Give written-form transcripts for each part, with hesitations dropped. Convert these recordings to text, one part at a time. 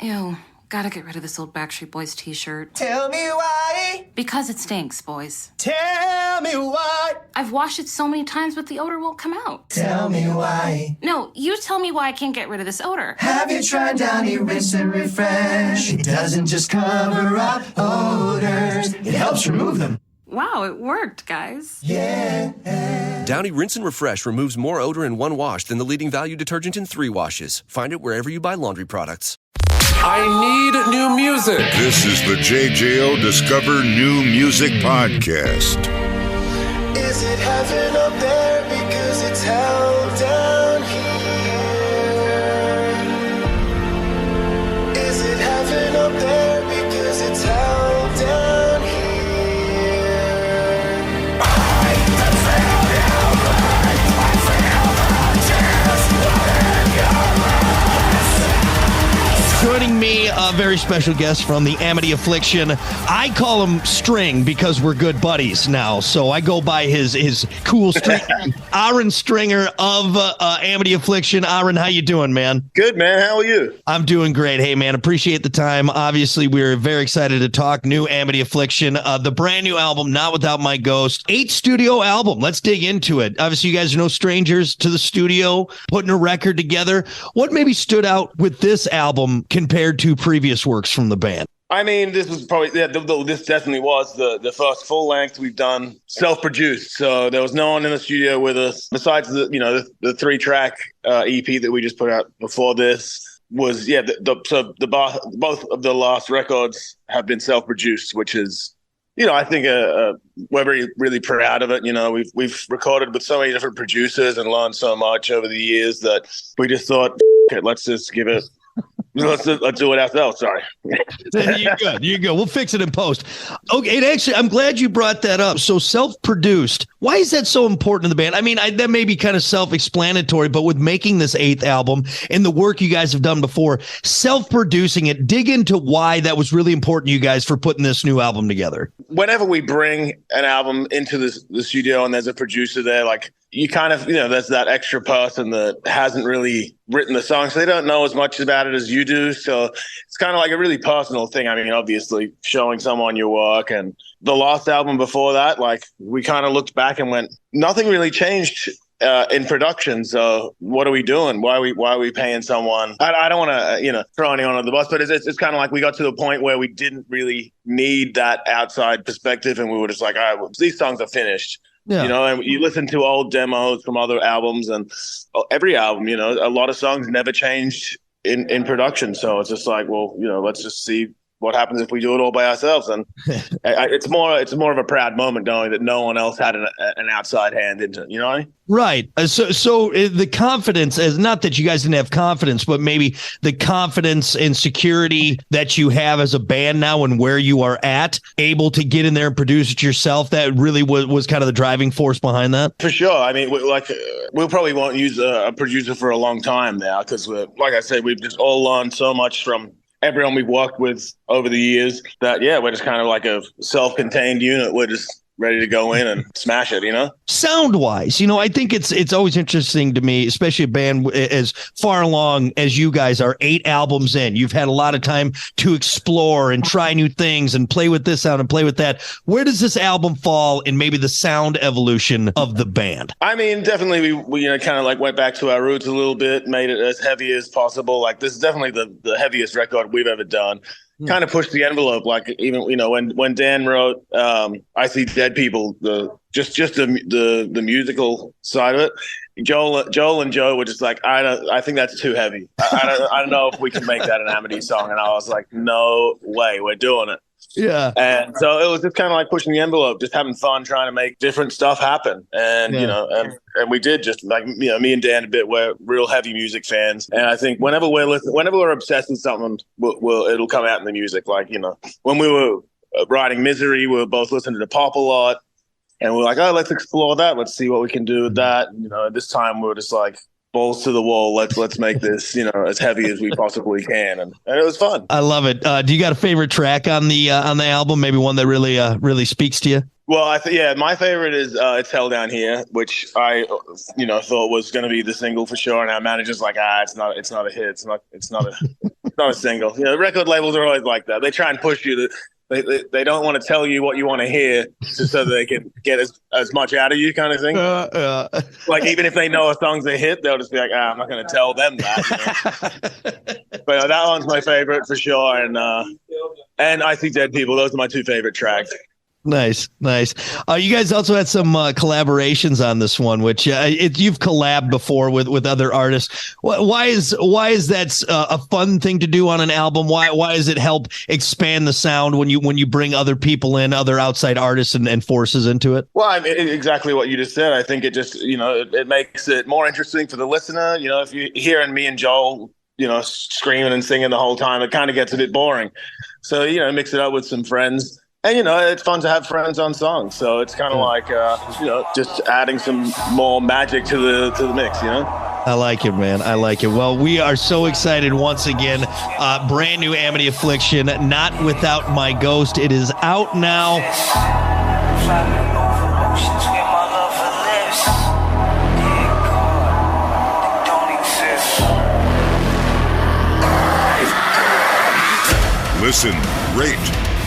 Ew, gotta get rid of this old Backstreet Boys t-shirt. Tell me why. Because it stinks, boys. Tell me why. I've washed it so many times, but the odor won't come out. Tell me why. No, you tell me why I can't get rid of this odor. Have you tried Downy Rinse and Refresh? It doesn't just cover up odors, it helps remove them. Wow, it worked, guys. Yeah. Downy Rinse and Refresh removes more odor in one wash than the leading value detergent in 3 washes. Find it wherever you buy laundry products. I need new music. This is the JJO Discover New Music Podcast. Is it heaven up there because it's hell down here? Is it heaven up there because it's hell down here? I can feel you, I feel the tears in your eyes. Joining me, a very special guest from the Amity Affliction. I call him String because we're good buddies now, so I go by his cool string name. Ahren Stringer of Amity Affliction. Ahren, how you doing, man? Good, man. How are you? I'm doing great. Hey, man, appreciate the time. Obviously, we're very excited to talk new Amity Affliction, the brand new album, Not Without My Ghost. 8 studio album. Let's dig into it. Obviously, you guys are no strangers to the studio, putting a record together. What maybe stood out with this album compared to previous works from the band? I mean, this was probably, this definitely was the first full length we've done self-produced. So there was no one in the studio with us besides the 3-track EP that we just put out before this. Was both of the last records have been self-produced, which is, I think we're really proud of it. We've recorded with so many different producers and learned so much over the years that we just thought, let's just give it. Let's do it ourselves. Sorry. You're good. You're good. We'll fix it in post. Okay. And actually, I'm glad you brought that up. So self-produced. Why is that so important to the band? I mean, that may be kind of self-explanatory, but with making this 8th album and the work you guys have done before, self-producing it, dig into why that was really important to you guys for putting this new album together. Whenever we bring an album into the studio and there's a producer there, like, you kind of, there's that extra person that hasn't really written the song, so they don't know as much about it as you do. So it's kind of like a really personal thing. I mean, obviously showing someone your work. And the last album before that, like, we kind of looked back and went, nothing really changed in production. So what are we doing? Why are we paying someone? I don't want to, throw anyone on the bus, but it's kind of like we got to the point where we didn't really need that outside perspective. And we were just like, all right, well, these songs are finished. Yeah. And you listen to old demos from other albums, and every album, a lot of songs never changed in production. So it's just like, well, let's just see what happens if we do it all by ourselves. And it's more of a proud moment knowing that no one else had an outside hand into it, you know what I mean? Right. So the confidence is not that you guys didn't have confidence, but maybe the confidence and security that you have as a band now and where you are at, able to get in there and produce it yourself. That really was kind of the driving force behind that. For sure. I mean, we'll probably won't use a producer for a long time now because, like I said, we've just all learned so much from everyone we've worked with over the years that, we're just kind of like a self-contained unit. We're just ready to go in and smash it, Sound wise, I think it's always interesting to me, especially a band as far along as you guys are, 8 albums in. You've had a lot of time to explore and try new things and play with this sound and play with that. Where does this album fall in maybe the sound evolution of the band? I mean, definitely we kind of like went back to our roots a little bit, made it as heavy as possible. Like, this is definitely the heaviest record we've ever done. Kind of pushed the envelope, like, even when Dan wrote I See Dead People, the musical side of it, Joel and Joe were just like, I think that's too heavy. I don't know if we can make that an Amity song. And I was like, no way, we're doing it. Yeah. And so it was just kind of like pushing the envelope, just having fun, trying to make different stuff happen. And, and we did, just like, me and Dan a bit, we're real heavy music fans. And I think whenever we're obsessed with something, it'll come out in the music. Like, when we were writing Misery, we were both listening to pop a lot. And we're like, oh, let's explore that. Let's see what we can do with that. This time we were just like, balls to the wall. Let's make this, as heavy as we possibly can, and it was fun. I love it. Do you got a favorite track on the album? Maybe one that really speaks to you? Well, my favorite is "It's Hell Down Here," which I, thought was going to be the single for sure. And our manager's like, it's not a hit. It's not a It's not a single. You know, record labels are always like that. They try and push you to. They don't want to tell you what you want to hear just so they can get as much out of you, kind of thing. Like, even if they know a song's a hit, they'll just be like, I'm not going to tell them that. You know? But that one's my favorite for sure. And I See Dead People. Those are my 2 favorite tracks. Nice. You guys also had some collaborations on this one, which you've collabed before with other artists. Why is that a fun thing to do on an album? Why does it help expand the sound when you bring other people in, other outside artists and forces into it? Well, I mean, exactly what you just said. I think it just, it makes it more interesting for the listener. You know, if you're hearing me and Joel, screaming and singing the whole time, it kind of gets a bit boring. So, mix it up with some friends. And, it's fun to have friends on songs. So it's kind of like, just adding some more magic to the mix, I like it, man. I like it. Well, we are so excited once again. Brand new Amity Affliction, Not Without My Ghost. It is out now. Listen, rate,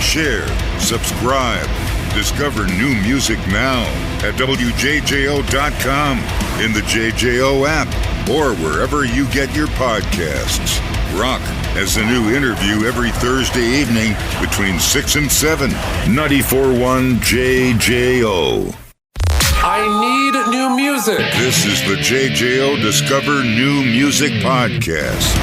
share, subscribe. Discover new music now at WJJO.com, in the JJO app, or wherever you get your podcasts. Rock has a new interview every Thursday evening between 6 and 7. 94.1 JJO. I need new music. This is the JJO Discover New Music Podcast.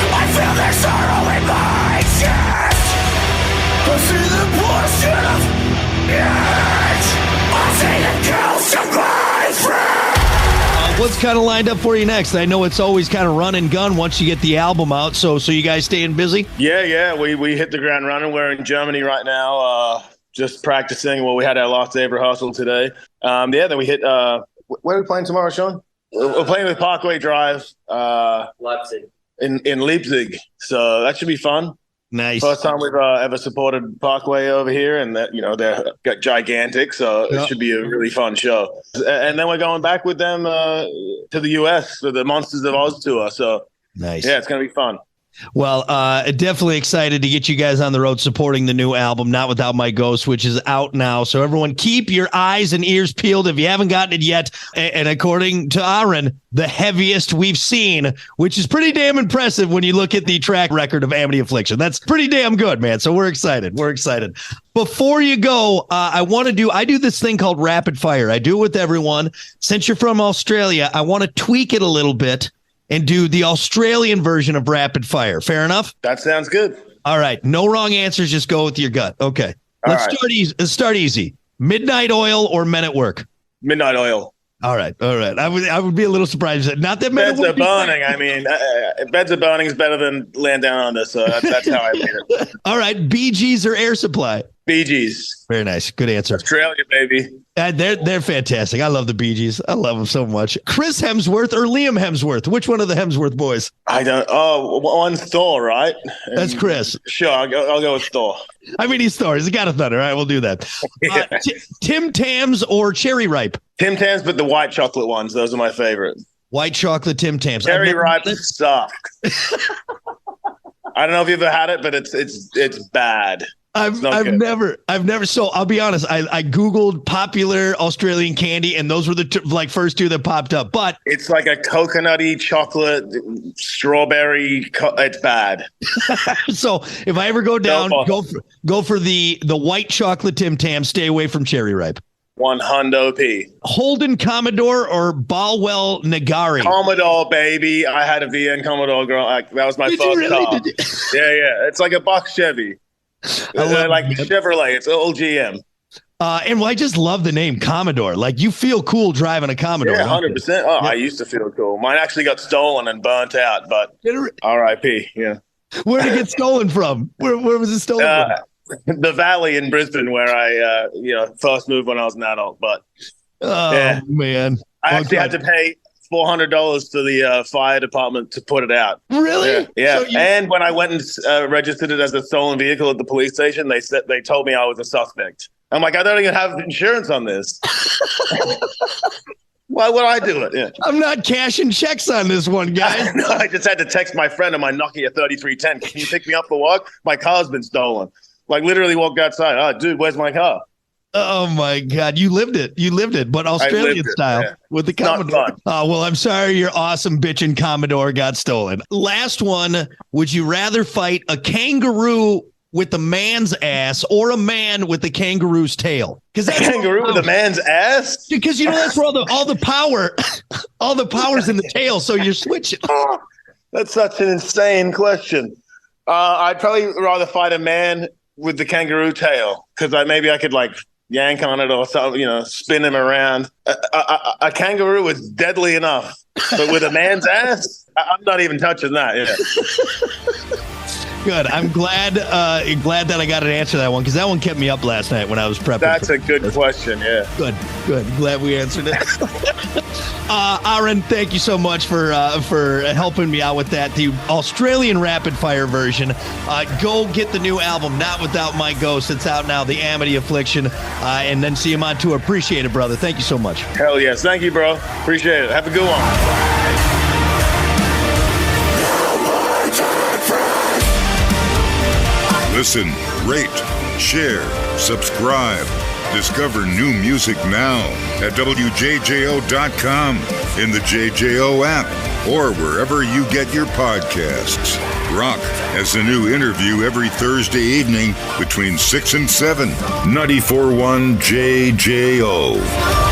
I feel their sorrow in my chest. I see the portion of it. I see the ghost of my friend. What's kind of lined up for you next? I know it's always kind of run and gun once you get the album out. So you guys staying busy? Yeah. We hit the ground running. We're in Germany right now, just practicing. Well, we had our last day of rehearsal today. Then we hit. Where are we playing tomorrow, Sean? We're playing with Parkway Drive. Leipzig. In Leipzig, so that should be fun. Nice. First time we've ever supported Parkway over here, and that they're gigantic, so it should be a really fun show. And then we're going back with them to the U.S. for the Monsters of Oz tour. So nice. Yeah, it's gonna be fun. Well, definitely excited to get you guys on the road supporting the new album, Not Without My Ghost, which is out now. So everyone keep your eyes and ears peeled if you haven't gotten it yet. And according to Ahren, the heaviest we've seen, which is pretty damn impressive when you look at the track record of Amity Affliction. That's pretty damn good, man. So we're excited. Before you go, I do this thing called rapid fire. I do it with everyone. Since you're from Australia, I want to tweak it a little bit and do the Australian version of rapid fire. Fair enough? That sounds good. All right. No wrong answers. Just go with your gut. Okay. Let's start easy. Midnight Oil or Men at Work? Midnight Oil. All right. I would be a little surprised. Not that Men at Beds Work. Are Burning. I mean, Beds Are Burning is better than Land Down Under, so that's how I made it. All right. Bee Gees or Air Supply? Bee Gees. Very nice. Good answer. Australia, baby. They're fantastic. I love the Bee Gees. I love them so much. Chris Hemsworth or Liam Hemsworth? Which one of the Hemsworth boys? I don't. Oh, one's Thor, right? That's Chris. Sure, I'll go with Thor. I mean, he's Thor. He's got a thunder. All right, we'll do that. Tim Tams or Cherry Ripe? Tim Tams, but the white chocolate ones. Those are my favorite. White chocolate Tim Tams. Cherry Ripe suck. I don't know if you've ever had it, but it's bad. I've never. So I'll be honest. I Googled popular Australian candy, and those were the first two that popped up. But it's like a coconutty chocolate strawberry. It's bad. So if I ever go down, go for the white chocolate Tim Tam. Stay away from Cherry Ripe. 100p. Holden Commodore or Balwell Nagari? Commodore, baby. I had a VN Commodore growing. That was my first car. Yeah. It's like a box Chevy. Like Chevrolet. It's old GM. And I just love the name Commodore. Like, you feel cool driving a Commodore. Yeah, 100%. Oh, yeah. I used to feel cool. Mine actually got stolen and burnt out, but RIP. Yeah. Where did it get stolen from? Where was it stolen from? The Valley in Brisbane, where I first moved when I was an adult. But man, I actually had to pay $400 to the fire department to put it out. Really? Yeah. So and when I went and registered it as a stolen vehicle at the police station, they told me I was a suspect. I'm like, I don't even have insurance on this. Why would I do it? Yeah. I'm not cashing checks on this one, guys. No, I just had to text my friend on my Nokia 3310. Can you pick me up for walk? My car's been stolen. Like literally walked outside. Oh, dude, where's my car? Oh my God, you lived it. You lived it, but Australian style with the Commodore. Oh, well, I'm sorry your awesome bitchin' Commodore got stolen. Last one, would you rather fight a kangaroo with the man's ass or a man with the kangaroo's tail? Because that's kangaroo with a man's ass? Because you know that's where all the power all the power's in the tail, so you're switching. That's such an insane question. I'd probably rather fight a man with the kangaroo tail because maybe I could like yank on it or something, you know, spin him around. A kangaroo is deadly enough, but with a man's ass, I'm not even touching that. Yeah. Good. I'm glad that I got an answer to that one because that one kept me up last night when I was prepping. That's a good question. Yeah. Good. Glad we answered it. Ahren, thank you so much for helping me out with that. The Australian rapid fire version. Go get the new album, Not Without My Ghost. It's out now, The Amity Affliction, and then see him on tour. Appreciate it, brother. Thank you so much. Hell yes. Thank you, bro. Appreciate it. Have a good one. Listen, rate, share, subscribe. Discover new music now at WJJO.com, in the JJO app, or wherever you get your podcasts. Rock has a new interview every Thursday evening between 6 and 7. 94.1 JJO.